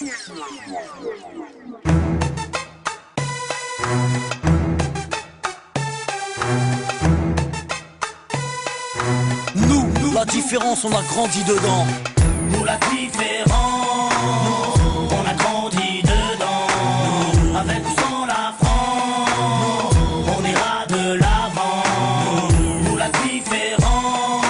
Nous, la différence, on a grandi dedans. Nous la différence, on a grandi dedans. Avec ou sans la France, on ira de l'avant. Nous la différence,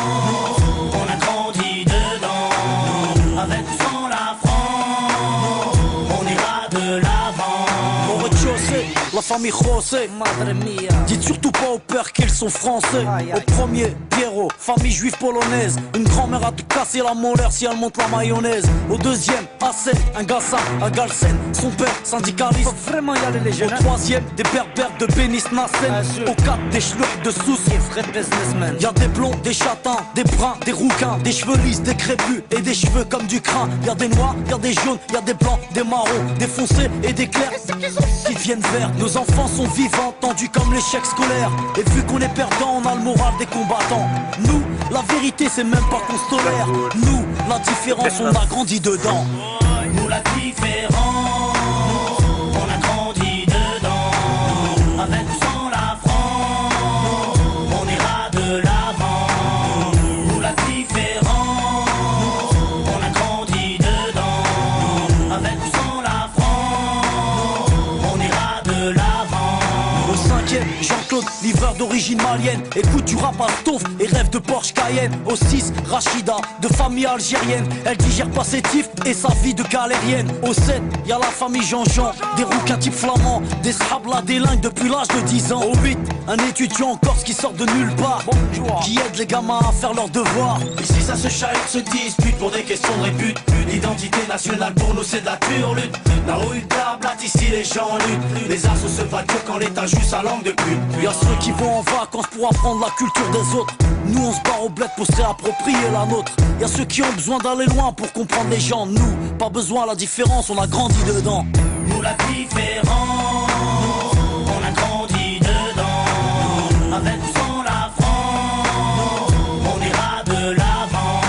on a grandi dedans. Avec ou sans la France, on ira de l'avant. Au rez-de-chaussée, la famille José, madre mia. Dites surtout pas au père qu'ils sont français. Au premier, Pierrot, famille juive polonaise. Une grand-mère a te casser la molaire si elle monte la mayonnaise. Au deuxième, Hassen, un Gassan, un Galsen. Son père, syndicaliste. Faut vraiment y aller les jeunes. Au troisième, des berbères de Bénis Nassen. Au quatre, des schlurks de soucis, vrais businessmen. Y'a des blonds, des châtains, des bruns, des rouquins, des cheveux lisses, des crépus et des cheveux comme du crin. Y'a des noirs, y'a des jaunes, y'a des blancs, des marrons, des foncés et des clairs qui deviennent verts. Nos enfants sont vivants, tendus comme l'échec scolaire. Et vu qu'on est perdant, on a le moral des combattants. Nous, la vérité c'est même pas qu'on se tolère. Nous, la différence, on a grandi dedans. Nous la différence, on a grandi dedans. Avec ou sans la France, on ira de l'avant. Nous la différence, on a grandi dedans. Avec ou sans la France, on ira de l'avant. Au cinquième, Jean-Claude, livreur d'origine malienne. Écoute du rap à Stouff et rêve de Porsche Cayenne. Au 6, Rachida, de famille algérienne. Elle digère pas ses tifs et sa vie de galérienne. Au 7, y'a la famille Jean-Jean, des rouquins type flamands, des scrablas délingues depuis l'âge de 10 ans. Au 8, un étudiant en Corse qui sort de nulle part, qui aide les gamins à faire leurs devoirs. Ici ça se chahute, se dispute pour des questions de répute. L'identité nationale pour nous c'est de la pure lutte. La rue de la blatte, ici les gens luttent. Les assos se battent quand l'état joue sa langue de pute. Y'a ceux qui vont en vacances pour apprendre la culture des autres. Nous on se barre au bled pour se réapproprier la nôtre. Y'a ceux qui ont besoin d'aller loin pour comprendre les gens. Nous, pas besoin, la différence, on a grandi dedans. Nous la différence, on a grandi dedans. Avec ou sans la France, on ira de l'avant.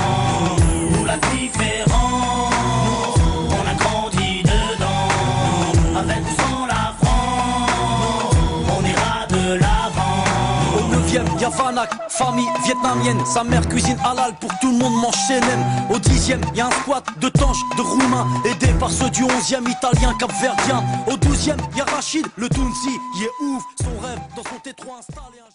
Nous la différence, on a grandi dedans. Avec ou sans la France, on ira de l'avant. Au 9ème, y'a Vanak, famille vietnamienne. Sa mère cuisine halal pour que tout le monde mange chez nem. Au 10ème, y'a un squat de tanches, de roumains, aidé par ceux du 11ème, italien, capverdien. Au 12ème, y'a Rachid, le Tounsi, il est ouf. Son rêve dans son T3 installé un...